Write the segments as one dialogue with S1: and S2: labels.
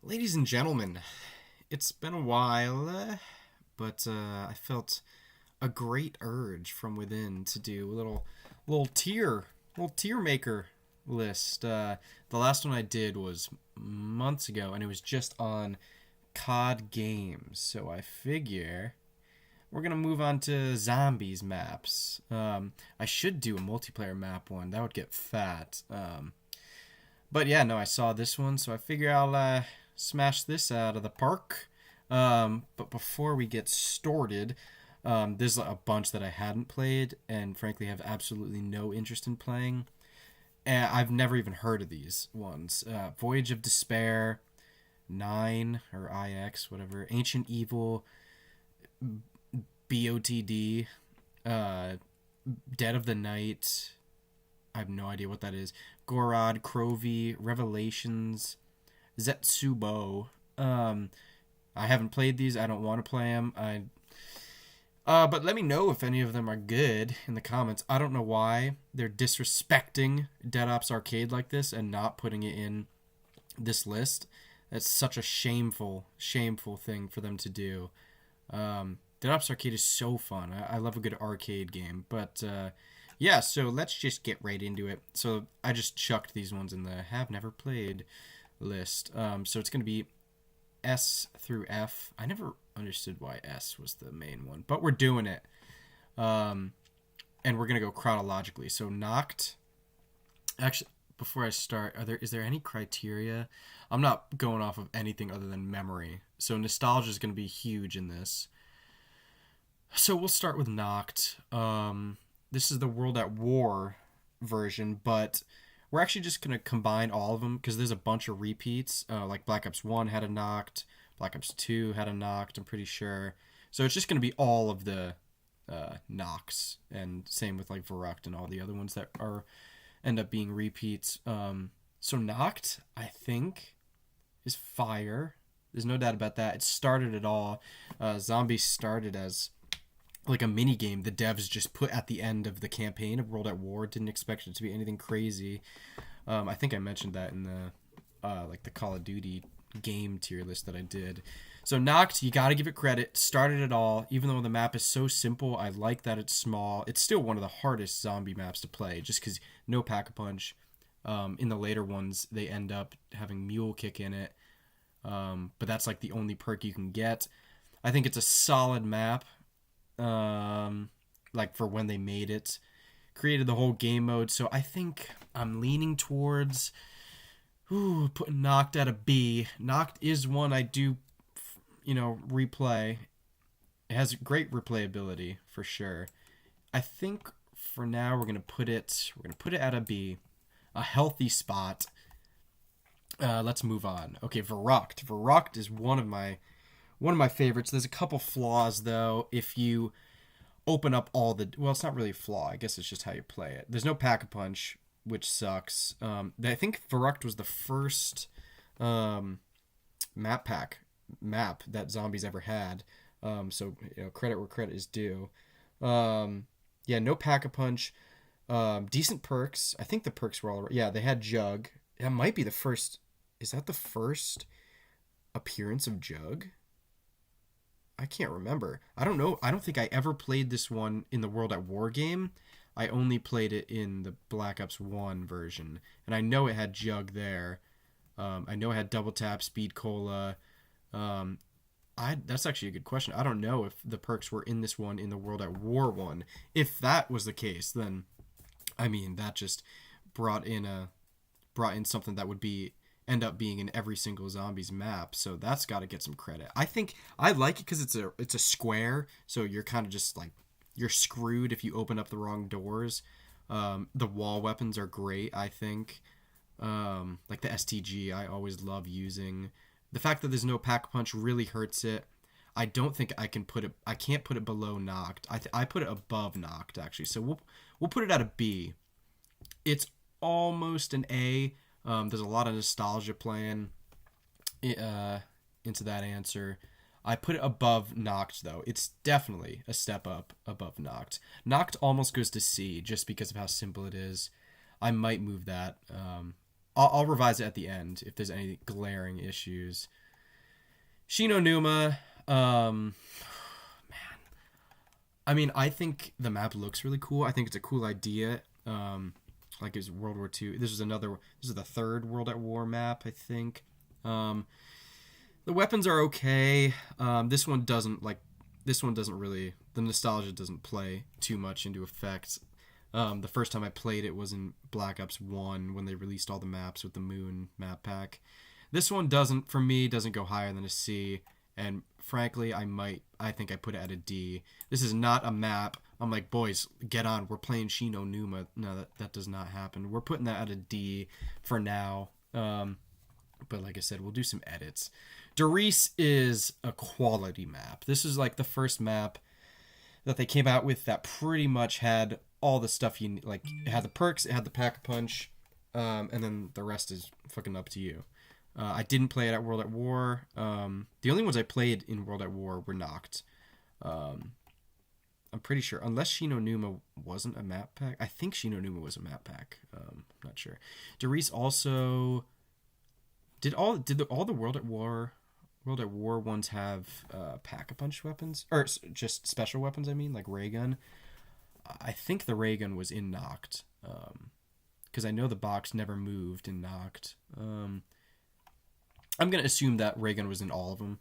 S1: Ladies and gentlemen, it's been a while, but I felt a great urge from within to do a little tier maker list. The last one I did was months ago, and it was just on COD games. So I figure we're gonna move on to zombies maps. I should do a multiplayer map one. That would get fat. But yeah, no, I saw this one, so I figure I'll smash this out of the park. But before we get started, there's a bunch that I hadn't played and frankly have absolutely no interest in playing. And I've never even heard of these ones. Voyage of Despair, Nine or IX, whatever. Ancient Evil, BOTD, uh, Dead of the Night. I have no idea what that is. Gorod, Crovy, Revelations, Zetsubo. Um, I haven't played these. I don't want to play them. But let me know if any of them are good in the comments. I don't know why they're disrespecting Dead Ops Arcade like this and not putting it in this list. That's such a shameful, shameful thing for them to do. Dead Ops Arcade is so fun. I love a good arcade game. But yeah, so let's just get right into it. So I just chucked these ones in the have never played list. So it's going to be S through F. I never understood why S was the main one, but we're doing it. Um, and we're going to go chronologically. So Knocked. Actually, before I start, is there any criteria? I'm not going off of anything other than memory. So nostalgia is going to be huge in this. So we'll start with Knocked. This is the World at War version, but we're actually just going to combine all of them because there's a bunch of repeats. Like Black Ops 1 had a Knocked, Black Ops 2 had a Knocked, I'm pretty sure. So it's just going to be all of the Knocks, and same with like Verruct and all the other ones that are end up being repeats. So Knocked, I think, is fire. There's no doubt about that. It started it all. Zombies started as like a mini game the devs just put at the end of the campaign of World at War. Didn't expect it to be anything crazy. I think I mentioned that in the like the Call of Duty game tier list that I did. So Knocked, you got to give it credit. Started it all. Even though the map is so simple, I like that it's small. It's still one of the hardest zombie maps to play, just because no pack-a-punch. In the later ones, they end up having Mule Kick in it, but that's like the only perk you can get. I think it's a solid map. Like for when they made it, created the whole game mode. So I think I'm leaning towards putting Knocked at a B. Knocked is one I do, replay. It has great replayability for sure. I think for now we're gonna put it at a B, a healthy spot. Let's move on. Okay, Verruct. Verruct is one of my favorites. There's a couple flaws though. If you open up well, it's not really a flaw. I guess it's just how you play it. There's no pack a punch, which sucks. I think Verruct was the first map that zombies ever had. So credit where credit is due. Yeah, no pack a punch. Decent perks. I think the perks were all right. Yeah, they had Jug. That might be the first. Is that the first appearance of Jug? I can't remember. I don't know. I don't think I ever played this one in the World at War game. I only played it in the Black Ops 1 version. And I know it had Jug there. I know it had Double Tap, Speed Cola. That's actually a good question. I don't know if the perks were in this one in the World at War one. If that was the case, then I mean that just brought in something that would be end up being in every single zombies map, so that's got to get some credit. I think I like it because it's a square, so you're kind of just like you're screwed if you open up the wrong doors. The wall weapons are great, I think. Like the STG, I always love using. The fact that there's no pack punch really hurts it. I don't think I can put it. I can't put it below Knocked. I put it above Knocked actually. So we'll put it at a B. It's almost an A. There's a lot of nostalgia playing into that answer. I put it above Knocked, though. It's definitely a step up above Knocked. Knocked almost goes to C just because of how simple it is. I might move that. I'll revise it at the end if there's any glaring issues. Shino Numa, I mean, I think the map looks really cool. I think it's a cool idea. Like it's World War II. This is another. This is the third World at War map, I think. The weapons are okay. This one doesn't like. This one doesn't really. The nostalgia doesn't play too much into effect. The first time I played it was in Black Ops 1 when they released all the maps with the Moon map pack. This one doesn't, for me, doesn't go higher than a C. And frankly, I think I put it at a D. This is not a map. I'm like, boys, get on. We're playing Shino Numa. No, that does not happen. We're putting that at a D for now. But like I said, we'll do some edits. Der Riese is a quality map. This is like the first map that they came out with that pretty much had all the stuff you need. Like, it had the perks, it had the pack-a-punch, and then the rest is fucking up to you. I didn't play it at World at War. The only ones I played in World at War were Noct. I'm pretty sure, unless Shino Numa wasn't a map pack. I think Shino Numa was a map pack. Not sure. Der Riese also did all the World at War ones have pack-a-punch weapons, or just special weapons? I mean, like ray gun. I think the ray gun was in Noct, because I know the box never moved in Noct. I'm gonna assume that ray gun was in all of them.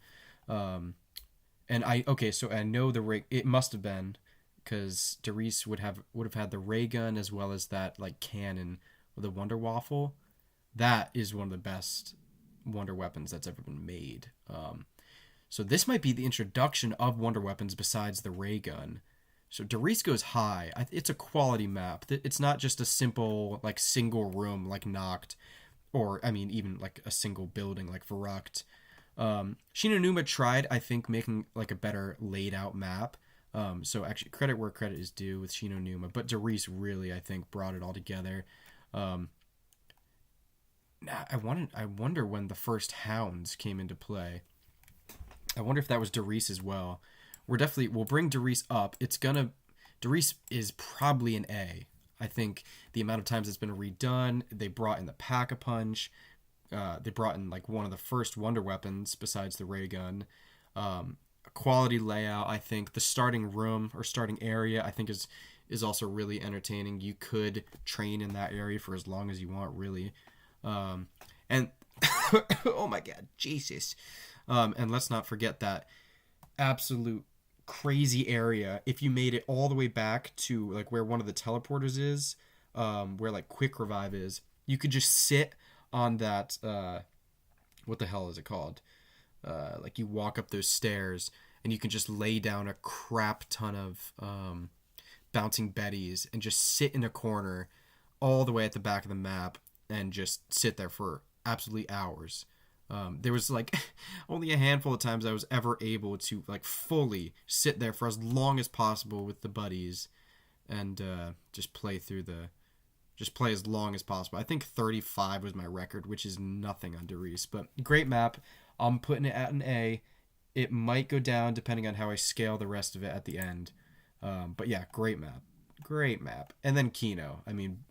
S1: So I know it must have been, because Der Riese would have had the ray gun as well as that like cannon with the Wonder Waffle. That is one of the best wonder weapons that's ever been made. So this might be the introduction of wonder weapons besides the ray gun. So Der Riese goes high. It's a quality map. It's not just a simple like single room like Noct, or I mean even like a single building like Verrückt. Shino Numa tried, I think, making like a better laid out map. So actually, credit where credit is due with Shino Numa, but Der Riese really, I think, brought it all together. I wonder when the first Hounds came into play. I wonder if that was Der Riese as well. We'll bring Der Riese up. Der Riese is probably an A. I think the amount of times it's been redone. They brought in the pack-a-punch. They brought in like one of the first wonder weapons besides the ray gun. A quality layout. I think the starting room or starting area, I think is also really entertaining. You could train in that area for as long as you want, really. And oh my god, Jesus. And let's not forget that absolute crazy area. If you made it all the way back to like where one of the teleporters is, where like quick revive is, you could just sit on that, what the hell is it called? Like you walk up those stairs and you can just lay down a crap ton of bouncing betties and just sit in a corner all the way at the back of the map and just sit there for absolutely hours. There was like only a handful of times I was ever able to like fully sit there for as long as possible with the buddies and just play as long as possible. I think 35 was my record, which is nothing on Der Riese, but great map. I'm putting it at an A. It might go down depending on how I scale the rest of it at the end. But yeah, great map. And then Kino. I mean,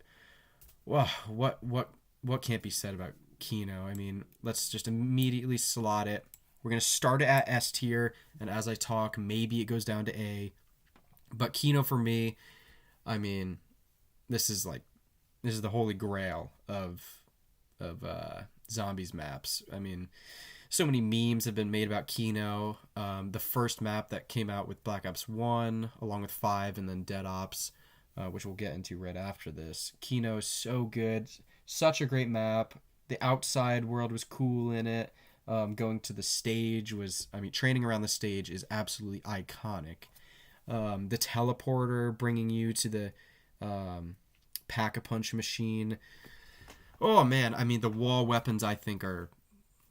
S1: wow, what can't be said about Kino? I mean, let's just immediately slot it. We're gonna start it at S tier, and as I talk, maybe it goes down to A. But Kino for me, I mean, this is the holy grail of zombies maps. I mean, so many memes have been made about Kino. The first map that came out with Black Ops 1, along with 5, and then Dead Ops, which we'll get into right after this. Kino is so good. Such a great map. The outside world was cool in it. Going to the stage training around the stage is absolutely iconic. The teleporter bringing you to the pack-a-punch machine. Oh man, I mean the wall weapons I think are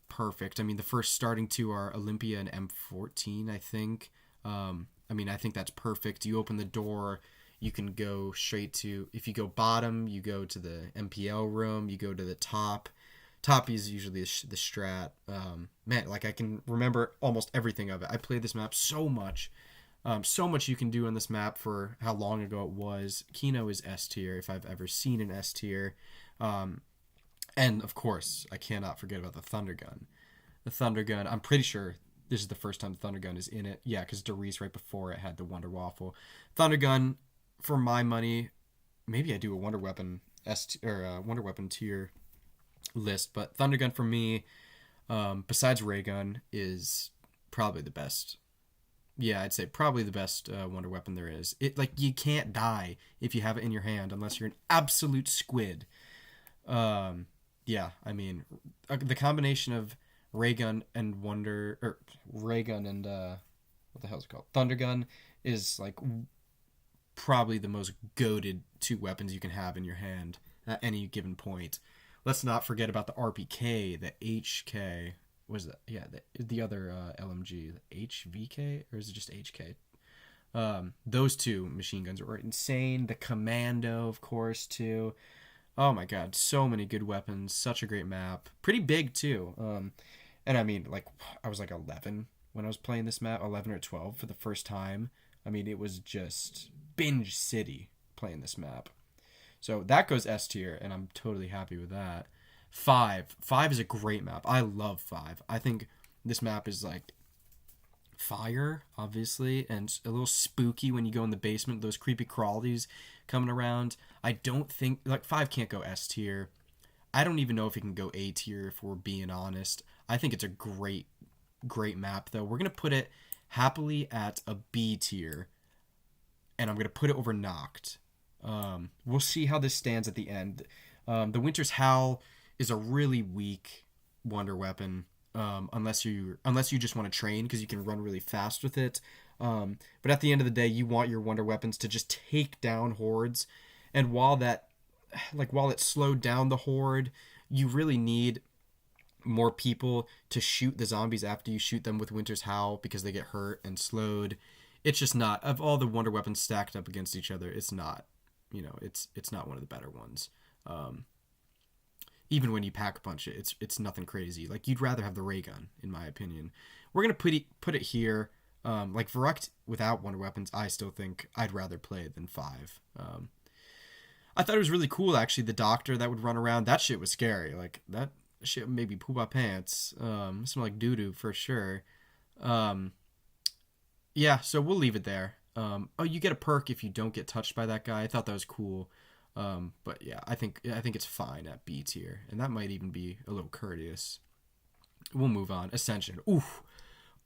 S1: perfect. I mean the first starting two are Olympia and M14, I think. I think that's perfect. You open the door, you can go straight to, if you go bottom, you go to the MPL room, you go to the top. Top is usually the strat. Man, like I can remember almost everything of it. I played this map so much. So much you can do on this map for how long ago it was. Kino is S tier if I've ever seen an S tier. And of course, I cannot forget about the Thunder Gun. The Thunder Gun, I'm pretty sure this is the first time the Thunder Gun is in it. Yeah, because Darice right before it had the Wonder Waffle. Thunder Gun, for my money, maybe I do a Wonder Weapon Wonder Weapon tier list, but Thunder Gun for me, besides Ray Gun, is probably the best. Yeah, I'd say probably the best Wonder Weapon there is. It like you can't die if you have it in your hand unless you're an absolute squid. Yeah, I mean, the combination of Ray Gun and Ray Gun and what the hell is it called? Thunder Gun is like probably the most goated two weapons you can have in your hand at any given point. Let's not forget about the RPK, the HK. What is that? Yeah, the other LMG, the HVK, or is it just HK? Those two machine guns are insane. The Commando, of course, too. Oh my god, so many good weapons. Such a great map. Pretty big, too. And I mean, like, I was like 11 when I was playing this map, 11 or 12 for the first time. I mean, it was just binge city playing this map. So that goes S tier, and I'm totally happy with that. 5 is a great map. I love 5. I think this map is like fire, obviously, and a little spooky when you go in the basement, those creepy crawlies coming around. I don't think, like, 5 can't go S tier. I don't even know if it can go A tier, if we're being honest. I think it's a great map, though. We're going to put it happily at a B tier, and I'm going to put it over Noct. We'll see how this stands at the end. The Winter's Howl is a really weak Wonder Weapon, unless you just want to train, because you can run really fast with it. But at the end of the day, you want your Wonder Weapons to just take down hordes, and while it slowed down the horde, you really need more people to shoot the zombies after you shoot them with Winter's Howl, because they get hurt and slowed. It's just not, of all the Wonder Weapons stacked up against each other, it's not, it's not one of the better ones. Even when you pack punch it, it's nothing crazy. Like, you'd rather have the ray gun, in my opinion. We're gonna put it here. Like, Verrückt without Wonder Weapons, I still think I'd rather play it than 5. I thought it was really cool, actually, the doctor that would run around. That shit was scary. Like, that shit made me poop my pants. Smell like doo-doo for sure. Yeah, so we'll leave it there. Oh, you get a perk if you don't get touched by that guy. I thought that was cool. But yeah, I think it's fine at B tier, and that might even be a little courteous. We'll move on. Ascension. Oof.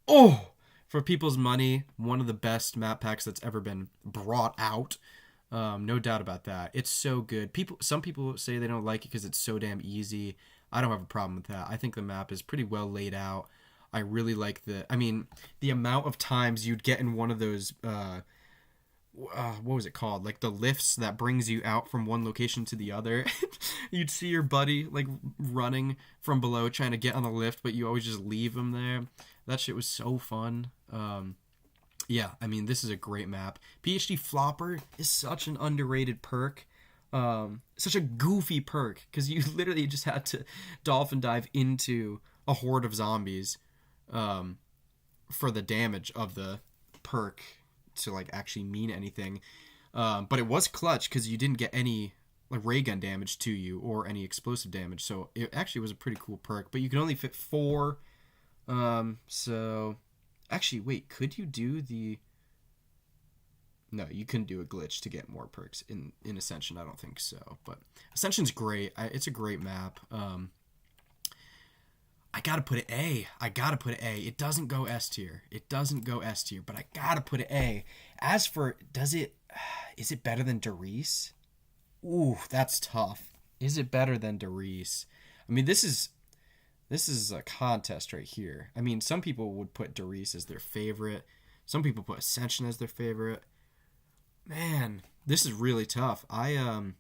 S1: Oh, for people's money, one of the best map packs that's ever been brought out. No doubt about that. It's so good. Some people say they don't like it because it's so damn easy. I don't have a problem with that. I think the map is pretty well laid out. I really like the amount of times you'd get in one of those, what was it called? Like the lifts that brings you out from one location to the other. You'd see your buddy like running from below trying to get on the lift, but you always just leave him there. That shit was so fun. Yeah, I mean, this is a great map. PhD Flopper is such an underrated perk. Such a goofy perk, because you literally just had to dolphin dive into a horde of zombies for the damage of the perk to like actually mean anything. But it was clutch because you didn't get any like ray gun damage to you or any explosive damage, so it actually was a pretty cool perk. But you can only fit 4. So actually, wait, could you do the... No, you couldn't do a glitch to get more perks in Ascension. I don't think so. But Ascension's great. It's a great map. I gotta put it A. It doesn't go S tier. But I gotta put it A. As for, is it better than Darice? Ooh, that's tough. Is it better than Darice? I mean, this is a contest right here. I mean, some people would put Darice as their favorite. Some people put Ascension as their favorite. Man, this is really tough. This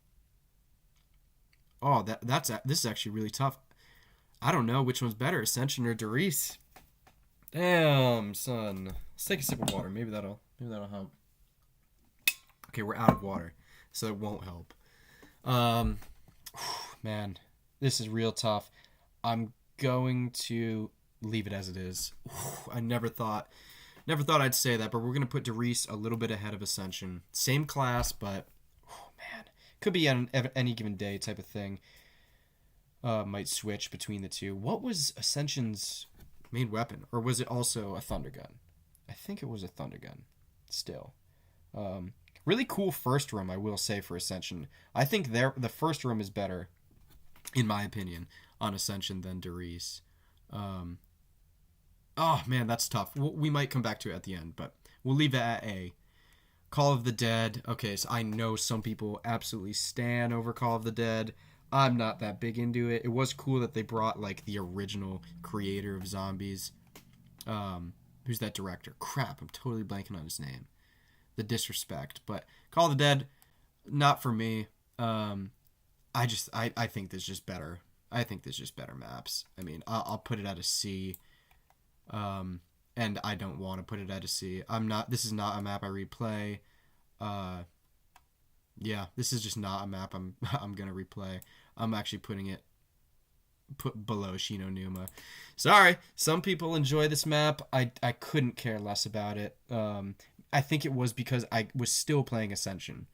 S1: is actually really tough. I don't know which one's better, Ascension or Darice. Damn, son. Let's take a sip of water. Maybe that'll help. Okay, we're out of water, so it won't help. Man, this is real tough. I'm going to leave it as it is. I never thought I'd say that, but we're going to put Darice a little bit ahead of Ascension. Same class, but man, could be on any given day type of thing. might switch between the two. What was Ascension's main weapon? Or was it also a Thunder Gun? I think it was a Thunder Gun. Still. Really cool first room, I will say, for Ascension. I think the first room is better, in my opinion, on Ascension than Darius. Oh, man, that's tough. We might come back to it at the end, but we'll leave it at A. Call of the Dead. Okay, so I know some people absolutely stan over Call of the Dead. I'm not that big into it. It was cool that they brought, like, the original creator of zombies. Who's that director? Crap, I'm totally blanking on his name. The disrespect. But Call of the Dead, not for me. I think there's just better. I think there's just better maps. I mean, I'll put it at a C. And I don't want to put it at a C. This is not a map I replay. Yeah, this is just not a map I'm gonna replay. I'm actually put below Shi No Numa. Sorry, some people enjoy this map. I couldn't care less about it. I think it was because I was still playing Ascension.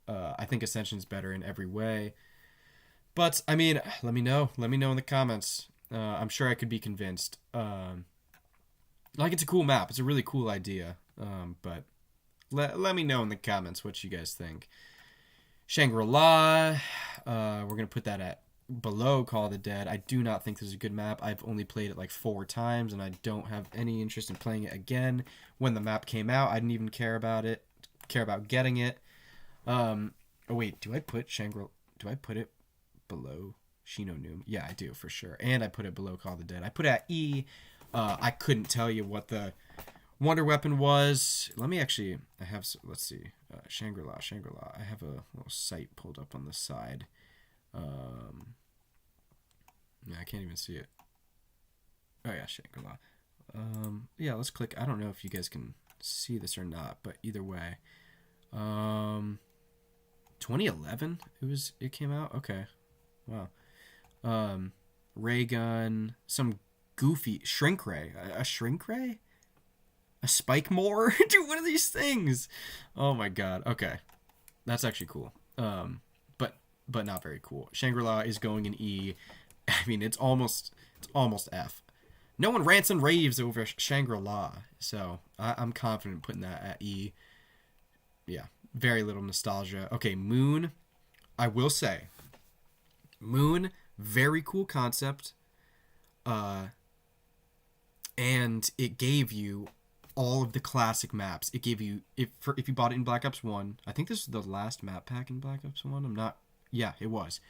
S1: I think Ascension's better in every way. But I mean, let me know. Let me know in the comments. I'm sure I could be convinced. Like, it's a cool map. It's a really cool idea. But let me know in the comments what you guys think. Shangri-La, we're going to put that at below Call of the Dead. I do not think this is a good map. I've only played it like 4 times, and I don't have any interest in playing it again. When the map came out, I didn't even care about getting it. Oh wait, do I put it below Shi No Numa? Yeah, I do, for sure. And I put it below Call of the Dead. I put it at E. I couldn't tell you what the wonder weapon was. Let's see. Shangri-La. I have a little site pulled up on the side. Yeah, I can't even see it. Oh yeah, Shangri-La. Yeah, let's click. I don't know if you guys can see this or not, but either way. 2011 it came out? Okay. Wow. Ray gun, some goofy shrink ray. A shrink ray? A spike more? Dude, what are these things? Oh my god. Okay. That's actually cool. But not very cool. Shangri-La is going in E. I mean, it's almost F. No one rants and raves over Shangri-La, so I'm confident putting that at E. Yeah, very little nostalgia. Okay, Moon. I will say, Moon, very cool concept. And it gave you all of the classic maps. It gave you, if you bought it in Black Ops 1, I think this is the last map pack in Black Ops 1. Yeah, it was.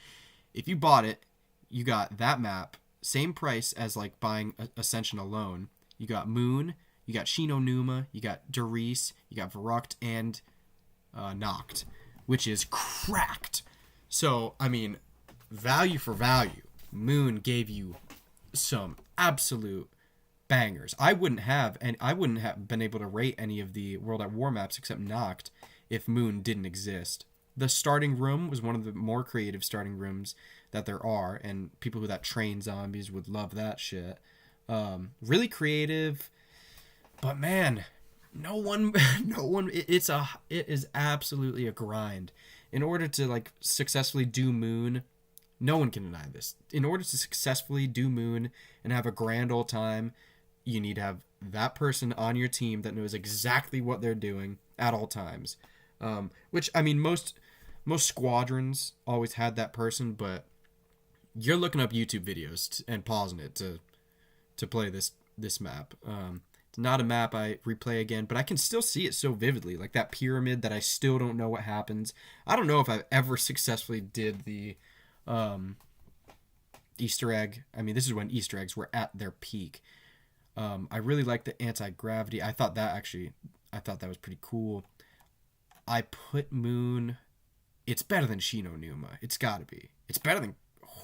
S1: If you bought it, you got that map, same price as like buying Ascension alone. You got Moon, you got Shi No Numa, you got Darius, you got Verrückt, and Nacht, which is cracked. So, I mean, value for value, Moon gave you some absolute bangers. I wouldn't have been able to rate any of the World at War maps except Nacht if Moon didn't exist. The starting room was one of the more creative starting rooms that there are, and people that train zombies would love that shit. Really creative, but man, no one, it is absolutely a grind. In order to like successfully do Moon, no one can deny this. In order to successfully do Moon and have a grand old time, you need to have that person on your team that knows exactly what they're doing at all times. Which, I mean, most squadrons always had that person, but you're looking up YouTube videos and pausing it to play this map. It's not a map I replay again, but I can still see it so vividly, like that pyramid that I still don't know what happens. I don't know if I've ever successfully did the Easter egg. I mean, this is when Easter eggs were at their peak. I really like the anti-gravity. I thought that was pretty cool. I put Moon. It's better than Shi No Numa. It's got to be. It's better than.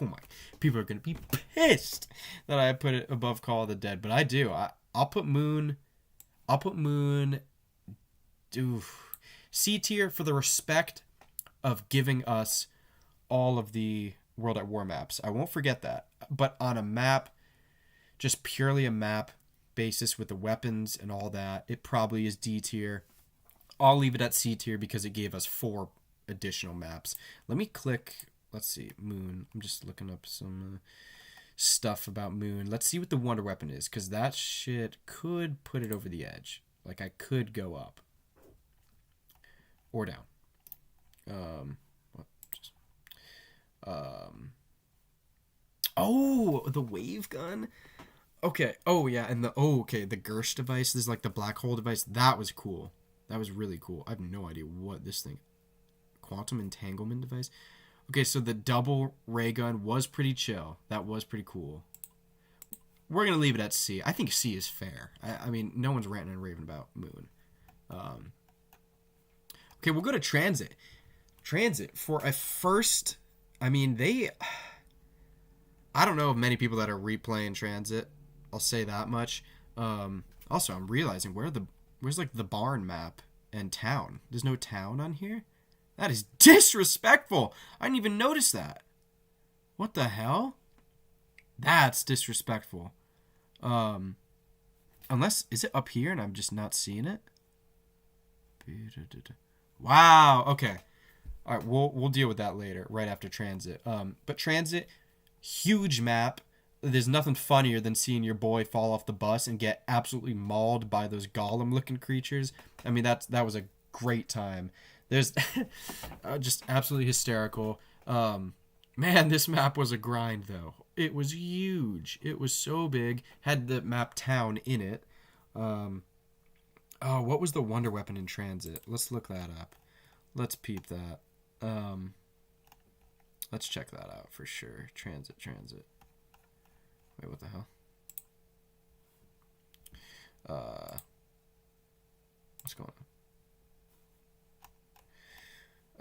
S1: Oh my! People are gonna be pissed that I put it above Call of the Dead, but I do. I'll put Moon. C tier for the respect of giving us all of the World at War maps. I won't forget that. But on a map, just purely a map basis with the weapons and all that, it probably is D tier. I'll leave it at C tier because it gave us 4 additional maps. Let me click let's see, Moon. I'm just looking up some stuff about Moon. Let's see what the Wonder Weapon is, because that shit could put it over the edge. Like, I could go up. Or down. What? Just, oh, the wave gun? Okay. Oh, yeah, and okay, the Gersh device. This is like the black hole device. That was cool. That was really cool. I have no idea what this thing... Quantum entanglement device? Okay, so the double ray gun was pretty chill. That was pretty cool. We're going to leave it at C. I think C is fair. I mean, no one's ranting and raving about Moon. Okay, we'll go to Transit. Transit, for a first... I mean, they... I don't know of many people that are replaying Transit. I'll say that much. Also, I'm realizing where's like the barn map and town? There's no town on here? That is disrespectful. I didn't even notice that. What the hell? That's disrespectful. Unless, is it up here and I'm just not seeing it? Wow. Okay. All right. We'll deal with that later, right after Transit. But Transit, huge map. There's nothing funnier than seeing your boy fall off the bus and get absolutely mauled by those golem-looking creatures. I mean, that was a great time. There's just absolutely hysterical. Man, this map was a grind, though. It was huge. It was so big. Had the map town in it. Oh, what was the Wonder Weapon in Transit? Let's look that up. Let's peep that. Let's check that out for sure. Transit. Wait, what the hell? What's going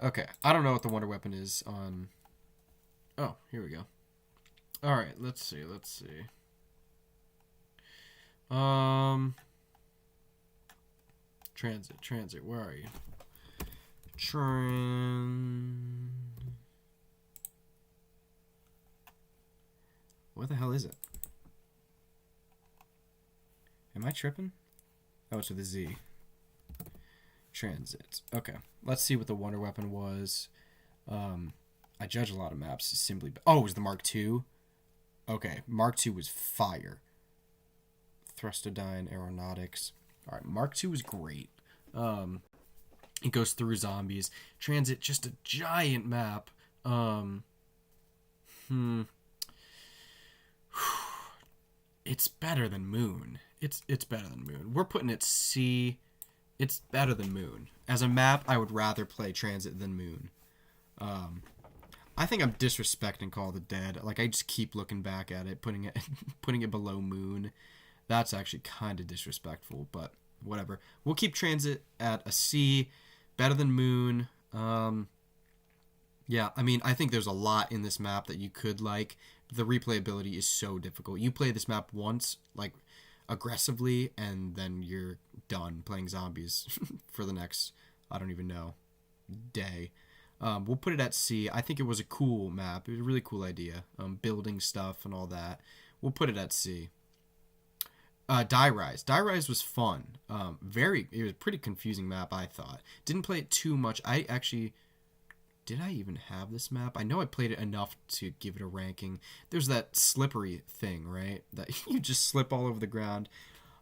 S1: on? Okay, I don't know what the Wonder Weapon is on... Oh, here we go. Alright, let's see. Transit, where are you? What the hell is it? Am I tripping? Oh, it's with a Z. Transit. Okay, let's see what the Wonder Weapon was. I judge a lot of maps simply... Oh, it was the Mark II? Okay, Mark II was fire. Thrustodyne Aeronautics. Alright, Mark II was great. It goes through zombies. Transit, just a giant map. It's better than Moon. It's better than Moon. We're putting it C. It's better than Moon. As a map, I would rather play Transit than Moon. I think I'm disrespecting Call of the Dead. Like, I just keep looking back at it, putting it below Moon. That's actually kind of disrespectful, but whatever. We'll keep Transit at a C. Better than Moon. Yeah, I mean, I think there's a lot in this map that you could like. The replayability is so difficult. You play this map once, like, aggressively, and then you're done playing zombies for the next, I don't even know, day. We'll put it at C. I think it was a cool map. It was a really cool idea. Building stuff and all that. We'll put it at C. Die Rise. Die Rise was fun. It was a pretty confusing map, I thought. Didn't play it too much. Did I even have this map? I know I played it enough to give it a ranking. There's that slippery thing, right? That you just slip all over the ground.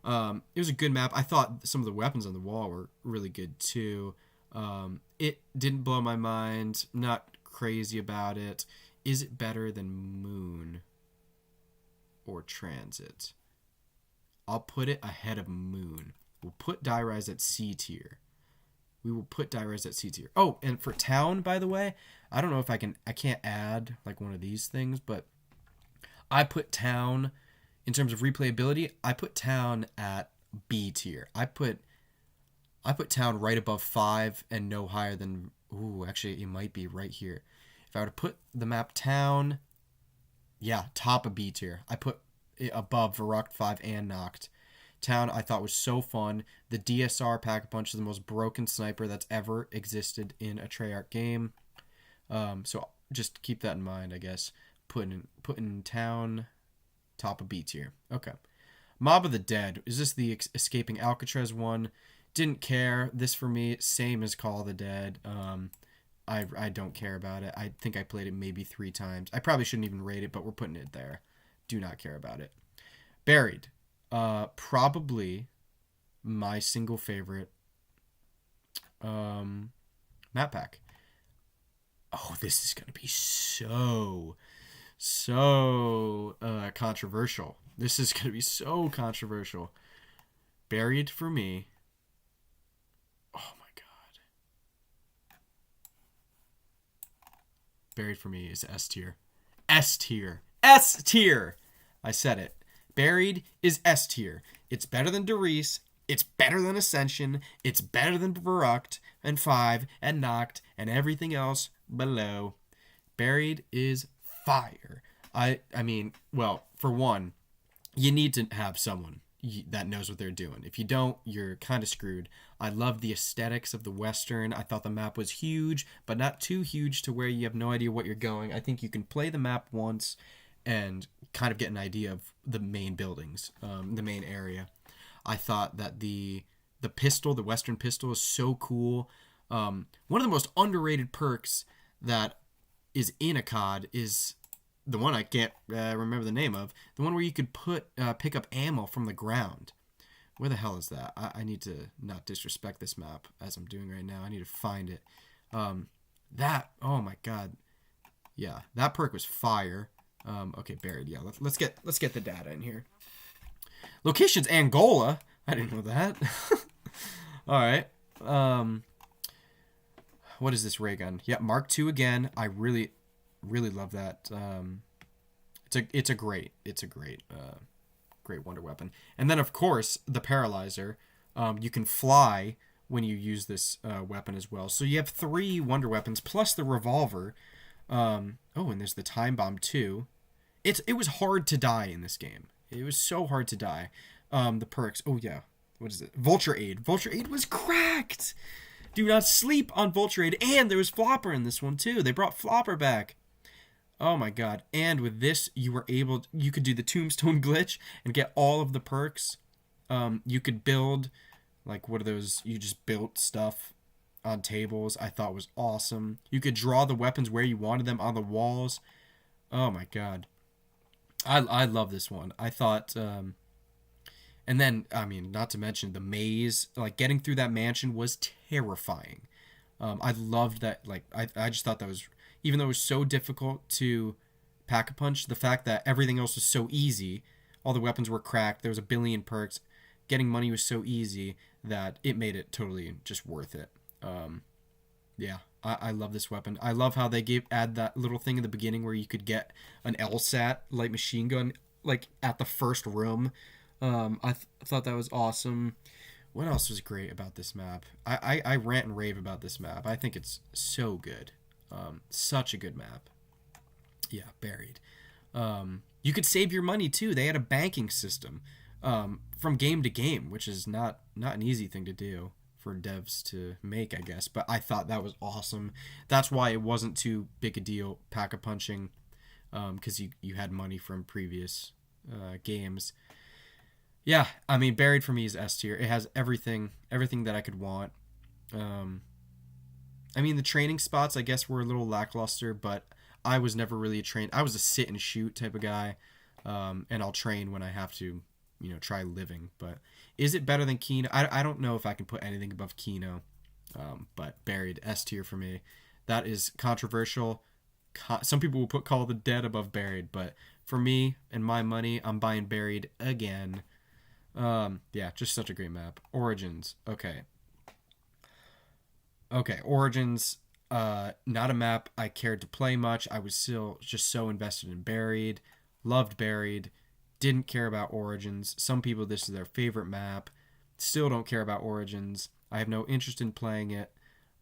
S1: It was a good map. I thought some of the weapons on the wall were really good too. It didn't blow my mind. Not crazy about it. Is it better than Moon or Transit? I'll put it ahead of Moon. We'll put Die Rise at C tier. We will put Die Rise at C tier. Oh, and for Town, by the way, I don't know if I can't add like one of these things, but I put Town, in terms of replayability, I put Town at B tier. I put Town right above 5 and no higher than... Ooh, actually, it might be right here. If I were to put the map Town... Yeah, top of B tier. I put it above Verrückt 5 and Nacht. Town, I thought, was so fun. The DSR Pack-a-Punch is the most broken sniper that's ever existed in a Treyarch game. So just keep that in mind, I guess. Putting Town top of B tier. Okay. Mob of the Dead. Is this the Escaping Alcatraz one? Didn't care. This for me, same as Call of the Dead. I don't care about it. I think I played it maybe 3 times. I probably shouldn't even rate it, but we're putting it there. Do not care about it. Buried. Probably my single favorite map pack. Oh, this is going to be so controversial. This is going to be so controversial. Buried for me. Oh my god. Buried for me is S tier. S tier. S tier. I said it. Buried is S tier. It's better than Der Riese. It's better than Ascension. It's better than Verrückt and 5 and Nacht and everything else below. Buried is fire. I mean, well, for one, you need to have someone that knows what they're doing. If you don't, you're kind of screwed. I love the aesthetics of the Western. I thought the map was huge, but not too huge to where you have no idea what you're going. I think you can play the map once and kind of get an idea of the main buildings, the main area. I thought that the pistol, the Western pistol, is so cool. One of the most underrated perks that is in a COD is the one I can't remember the name of. The one where you could pick up ammo from the ground. Where the hell is that? I need to not disrespect this map as I'm doing right now. I need to find it. Oh my god. Yeah, that perk was fire. Okay, buried. Yeah, let's get the data in here. Location's Angola. I didn't know that. All right. What is this ray gun? Yeah, Mark II again. I really love that. It's a great wonder weapon. And then of course the Paralyzer. You can fly when you use this weapon as well. So you have 3 wonder weapons plus the revolver. And there's the time bomb too. It was hard to die in this game. It was so hard to die. The perks. Oh yeah. What is it? Vulture Aid. Vulture Aid was cracked. Do not sleep on Vulture Aid. And there was Flopper in this one too. They brought Flopper back. Oh my god. And with this, you could do the Tombstone glitch and get all of the perks. You could build, like, what are those? You just built stuff on tables. I thought was awesome. You could draw the weapons where you wanted them on the walls. Oh my god. I love this one. I thought, and then, I mean, not to mention the maze, like getting through that mansion was terrifying. I loved that. Like, I just thought that was, even though it was so difficult to Pack-a-Punch, the fact that everything else was so easy, all the weapons were cracked, there was a billion perks, getting money was so easy that it made it totally just worth it. Yeah, I love this weapon. I love how they add that little thing in the beginning where you could get an LSAT light machine gun, like, at the first room. I thought that was awesome. What else was great about this map? I rant and rave about this map. I think it's so good. Such a good map. Yeah, buried. You could save your money too. They had a banking system from game to game, which is not an easy thing to do for devs to make, I guess. But I thought that was awesome. That's why it wasn't too big a deal Pack-a-Punching, because you had money from previous games. Yeah, I mean, buried for me is S tier. It has everything that I could want. I mean, the training spots, I guess, were a little lackluster, but I was never really I was a sit and shoot type of guy, and I'll train when I have to, try living. But is it better than Kino? I don't know if I can put anything above Kino, but buried, S tier for me. That is controversial. Some people will put Call of the Dead above buried, but for me and my money, I'm buying buried again. Yeah, just such a great map. Origins. Okay, Origins, not a map I cared to play much. I was still just so invested in Buried. Loved Buried. Didn't care about Origins. Some people, this is their favorite map. Still don't care about Origins. I have no interest in playing it.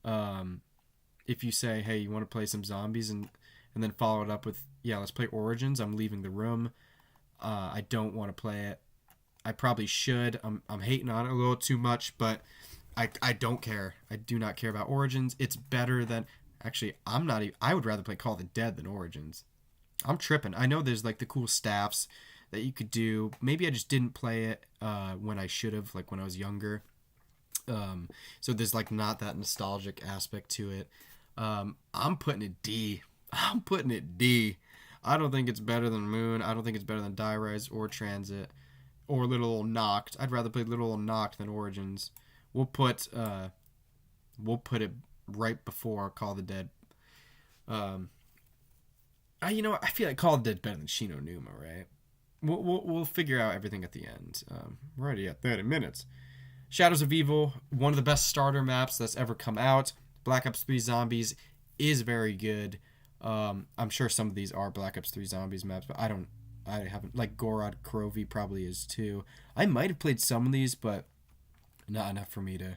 S1: If you say, hey, you want to play some zombies and then follow it up with, yeah, let's play Origins, I'm leaving the room. I don't want to play it. I probably should. I'm hating on it a little too much, but I don't care. I do not care about Origins. It's better than... Actually, I would rather play Call of the Dead than Origins. I'm tripping. I know there's, like, the cool staffs that you could do. Maybe I just didn't play it when I should have, like, when I was younger. So there's, like, not that nostalgic aspect to it. I'm putting it D. I'm putting it D. I don't think it's better than Moon. I don't think it's better than Die Rise or Transit or Little Old Noct. I'd rather play Little Old Noct than Origins. We'll put it right before Call of the Dead. I feel like Call of the Dead's better than Shi No Numa, right? We'll figure out everything at the end. We're already at 30 minutes. Shadows of Evil, one of the best starter maps that's ever come out. Black Ops 3 Zombies is very good. I'm sure some of these are Black Ops 3 Zombies maps, but I haven't, like Gorod Krovi probably is too. I might have played some of these, but not enough for me to,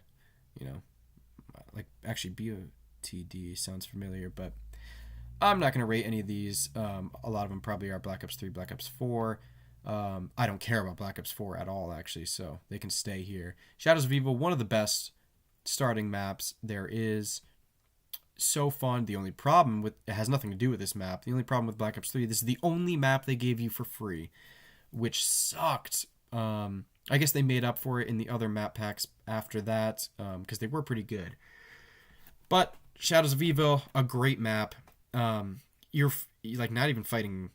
S1: like, actually BOTD sounds familiar, but I'm not going to rate any of these. A lot of them probably are Black Ops 3, Black Ops 4. I don't care about Black Ops 4 at all, actually, so they can stay here. Shadows of Evil, one of the best starting maps there is. So fun. The only problem with it has nothing to do with this map. The only problem with Black Ops 3, this is the only map they gave you for free, which sucked. I guess they made up for it in the other map packs after that, because they were pretty good. But Shadows of Evil, a great map. You're like not even fighting.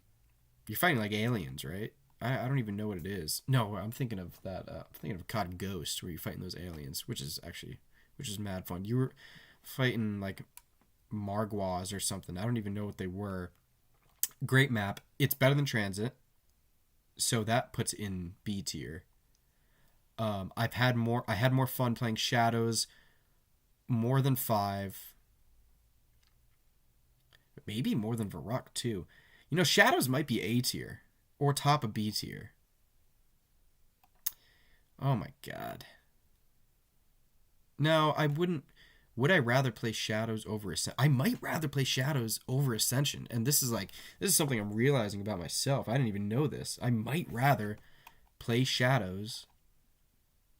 S1: You're fighting like aliens, right? I don't even know what it is. No, I'm thinking of that. I'm thinking of COD Ghost, where you're fighting those aliens, which is mad fun. You were fighting like Margwas or something. I don't even know what they were. Great map. It's better than Transit, so that puts in B tier. I had more fun playing Shadows more than 5. Maybe more than Varrock too. Shadows might be A tier or top of B tier. Oh my god. No, I wouldn't. Would I rather play Shadows over Ascension? I might rather play Shadows over Ascension. And this is something I'm realizing about myself. I didn't even know this. I might rather play Shadows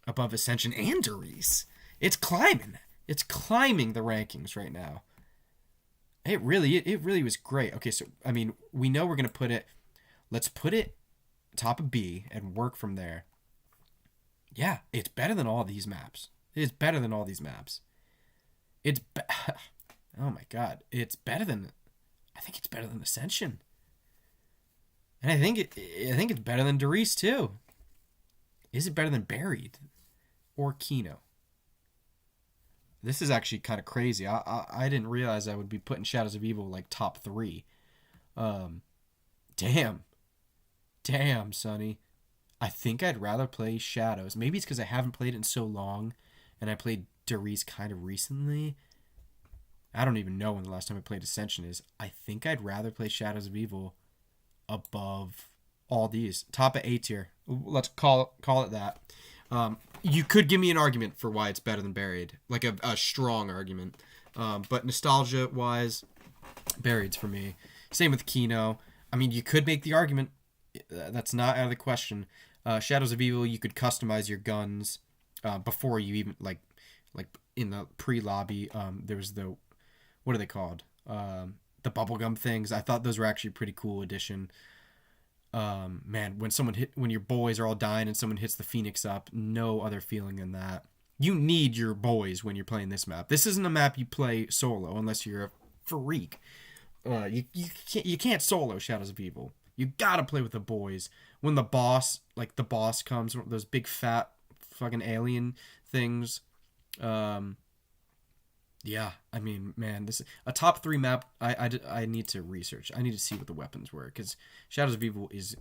S1: above Ascension and Doris. It's climbing. It's climbing the rankings right now. It really was great. Okay, so, we know we're going to put it... Let's put it top of B and work from there. Yeah, it's better than all these maps. It's better than all these maps. Oh my god. It's better than... I think it's better than Ascension. And I think it's better than Doris too. Is it better than Buried? Or Kino? This is actually kind of crazy. I didn't realize I would be putting Shadows of Evil like top 3. Damn, Sonny. I think I'd rather play Shadows. Maybe it's because I haven't played it in so long, and I played Doris kind of recently. I don't even know when the last time I played Ascension is. I think I'd rather play Shadows of Evil above all these. Top of A tier. Let's call it that. You could give me an argument for why it's better than Buried, like a strong argument. But nostalgia-wise, Buried's for me. Same with Kino. You could make the argument. That's not out of the question. Shadows of Evil, you could customize your guns before you even, like in the pre-lobby. There was the, what are they called? The bubblegum things. I thought those were actually a pretty cool addition. Man, when your boys are all dying and someone hits the Phoenix up, no other feeling than that. You need your boys when you're playing this map. This isn't a map you play solo unless you're a freak. You can't solo Shadows of Evil. You gotta play with the boys. When the boss comes, those big fat fucking alien things. Yeah, man, this is a top 3 map. I need to research. I need to see what the weapons were, because Shadows of Evil is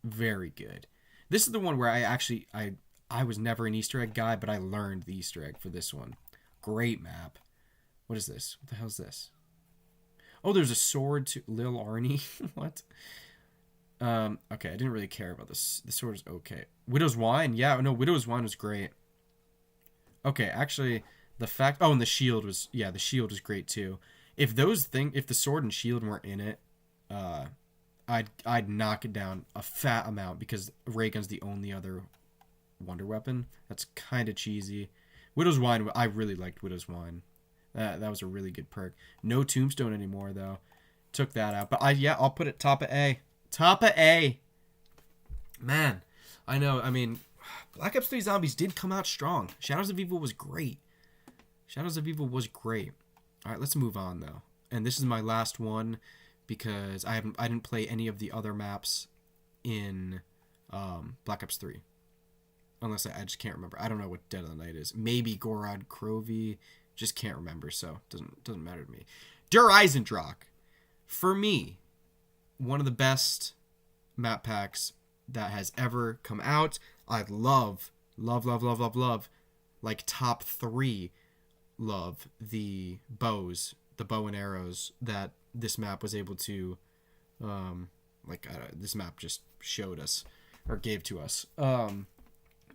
S1: very good. This is the one where I was never an Easter egg guy, but I learned the Easter egg for this one. Great map. What is this? What the hell is this? Oh, there's a sword to Lil Arnie. What? Okay, I didn't really care about this. The sword is okay. Widow's Wine? Yeah, no, Widow's Wine was great. Okay, actually... and the shield was great too. If the sword and shield weren't in it, I'd knock it down a fat amount, because ray gun's the only other wonder weapon. That's kind of cheesy. Widow's Wine, I really liked Widow's Wine. That was a really good perk. No Tombstone anymore though. Took that out. But I'll put it top of A. Top of A. Man, I know. Black Ops 3 Zombies did come out strong. Shadows of Evil was great. All right, let's move on though. And this is my last one because I didn't play any of the other maps in Black Ops 3. Unless I just can't remember. I don't know what Dead of the Night is. Maybe Gorod Krovi. Just can't remember, so doesn't matter to me. Der Eisendrache. For me, one of the best map packs that has ever come out. I love, like top 3 love the bows, the bow and arrows that this map was able to, this map just showed us, or gave to us.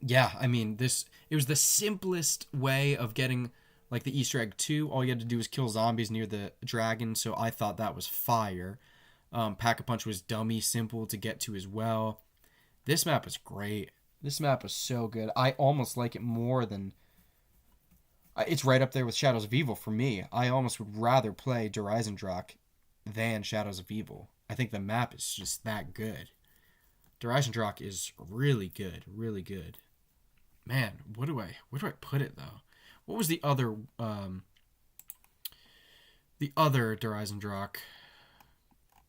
S1: Yeah, I mean, it was the simplest way of getting, like, the Easter egg 2. All you had to do was kill zombies near the dragon, so I thought that was fire. Pack-a-Punch was dummy simple to get to as well. This map is great. This map is so good. I almost like it more than... It's right up there with Shadows of Evil for me. I almost would rather play Der Eisendrache than Shadows of Evil. I think the map is just that good. Der Eisendrache is really good, really good. Man, where do I put it though? What was the other Der Eisendrache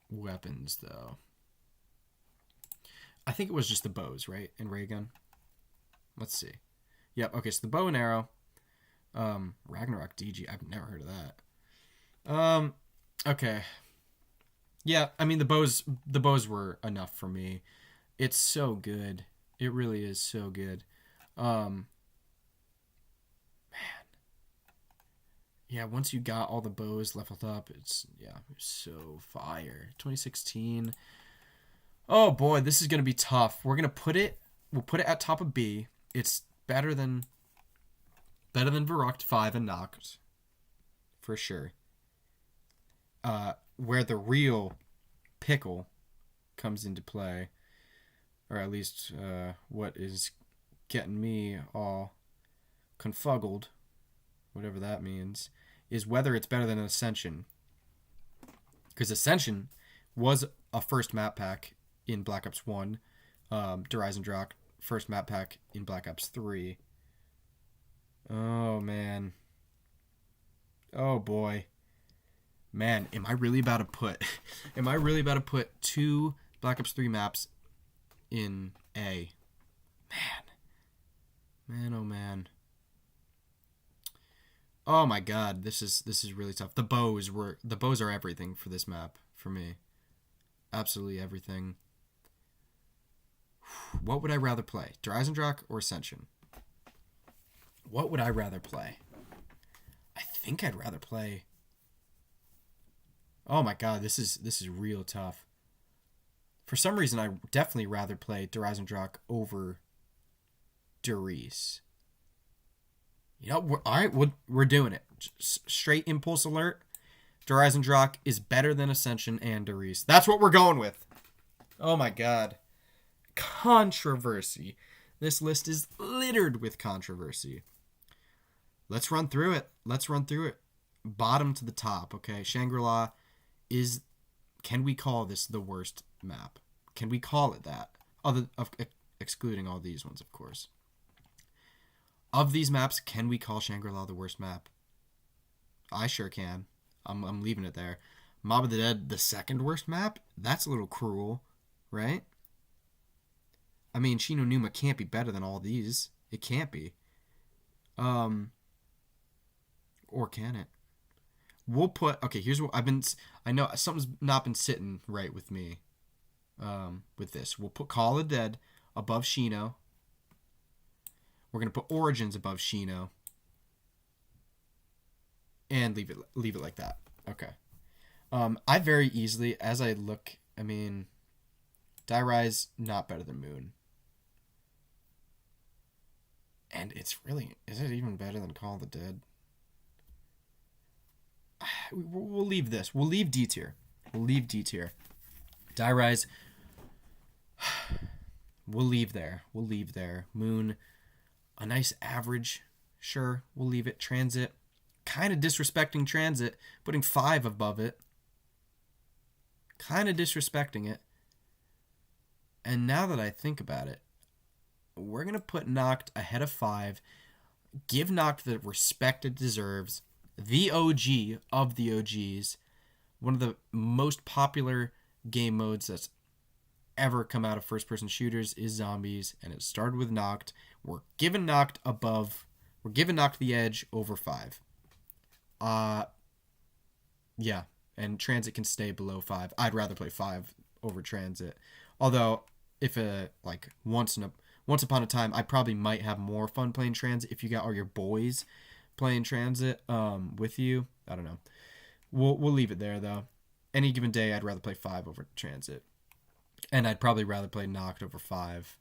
S1: weapons though? I think it was just the bows, right? And ray gun. Let's see. Yep. Okay, so the bow and arrow. Ragnarok DG. I've never heard of that. Okay. Yeah, I mean the bows were enough for me. It's so good. It really is so good. Man. Yeah, once you got all the bows leveled up, it's so fire. 2016. Oh boy, this is gonna be tough. We'll put it at top of B. It's better than Verrückt 5 and Nacht. For sure. Where the real pickle comes into play, or at least what is getting me all confuggled, whatever that means, is whether it's better than Ascension. Because Ascension was a first map pack in Black Ops 1, Der Eisendrache, first map pack in Black Ops 3. Oh, man. Oh, boy. Man, am I really about to put 2 Black Ops 3 maps in A? Man, oh man. Oh my god, this is really tough. The bows are everything for this map for me. Absolutely everything. What would I rather play? Der Eisendrache or Ascension? What would I rather play? I think I'd rather play... Oh my god, this is real tough. For some reason, I definitely rather play Der Eisendrache over Der Riese. You know, alright, we're doing it. Straight impulse alert. Der Eisendrache is better than Ascension and Der Riese. That's what we're going with. Oh my god. Controversy. This list is littered with controversy. Let's run through it. Bottom to the top, okay? Shangri-La is... Can we call this the worst map? Can we call it that? Excluding all these ones, of course. Of these maps, can we call Shangri-La the worst map? I sure can. I'm leaving it there. Mob of the Dead, the second worst map? That's a little cruel, right? I mean, Shi No Numa can't be better than all these. It can't be. Or can it? We'll put... Okay, here's what I know something's not been sitting right with me with this. We'll put Call of the Dead above Shino. We're going to put Origins above Shino. And leave it like that. Okay. I very easily, as I look, I mean, Die Rise, not better than Moon. And it's really... Is it even better than Call of the Dead? We'll leave this. We'll leave D tier. Die Rise. We'll leave there. Moon, a nice average. Sure, we'll leave it. Transit. Kind of disrespecting Transit. Putting 5 above it. Kind of disrespecting it. And now that I think about it, we're going to put Nacht ahead of 5. Give Nacht the respect it deserves. the OG of the OGs, one of the most popular game modes that's ever come out of first-person shooters is zombies, and it started with Noct. We're giving Noct the edge over 5. Yeah, and Transit can stay below 5. I'd rather play 5 over Transit. Although, if once upon a time, I probably might have more fun playing Transit if you got all your boys playing Transit with you. I don't know. We'll leave it there though. Any given day, I'd rather play 5 over Transit, and I'd probably rather play Noct over 5.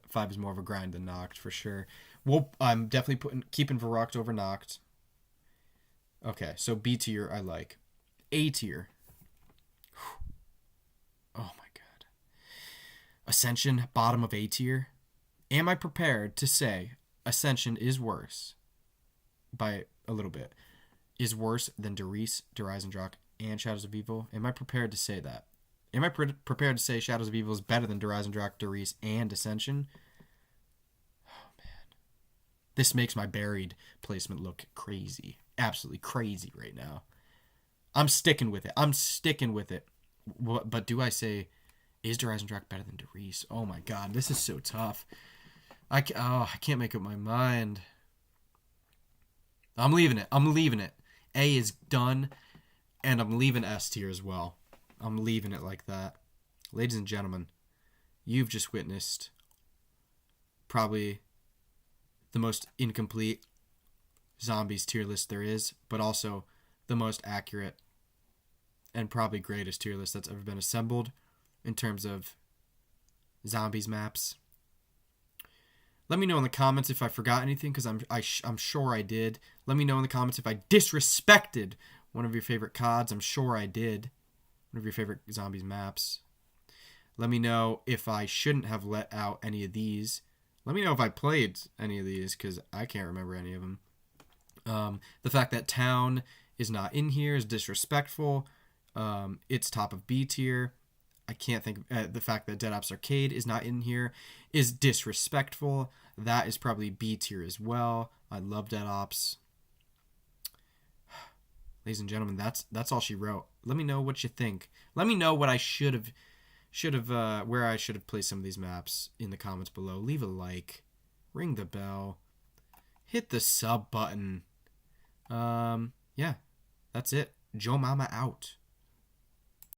S1: 5 is more of a grind than Noct for sure. I'm definitely keeping Varrocked over Noct. Okay, so B tier I like. A tier. Oh my god. Ascension, bottom of A tier. Am I prepared to say Ascension is worse by a little bit? Is worse than Der Eisendrache, and Shadows of Evil? Am I prepared to say that? Am I prepared to say Shadows of Evil is better than Der Eisendrache, Der, and Ascension? Oh man. This makes my buried placement look crazy. Absolutely crazy right now. I'm sticking with it. But do I say, is Der Eisendrache better than Der? Oh my god, this is so tough. I can't make up my mind. I'm leaving it. A is done, and I'm leaving S tier as well. I'm leaving it like that. Ladies and gentlemen, you've just witnessed probably the most incomplete zombies tier list there is, but also the most accurate and probably greatest tier list that's ever been assembled in terms of zombies maps. Let me know in the comments if I forgot anything, because I'm sure I did. Let me know in the comments if I disrespected one of your favorite CODs. I'm sure I did. One of your favorite zombies maps. Let me know if I shouldn't have let out any of these. Let me know if I played any of these, because I can't remember any of them. The fact that Town is not in here is disrespectful. It's top of B tier. I can't think of the fact that Dead Ops Arcade is not in here is disrespectful. That is probably B tier as well. I love Dead Ops. Ladies and gentlemen, that's all she wrote. Let me know what you think. Let me know what I should have where I should have placed some of these maps in the comments below. Leave a like, ring the bell, hit the sub button. Yeah, that's it. Joe Mama out.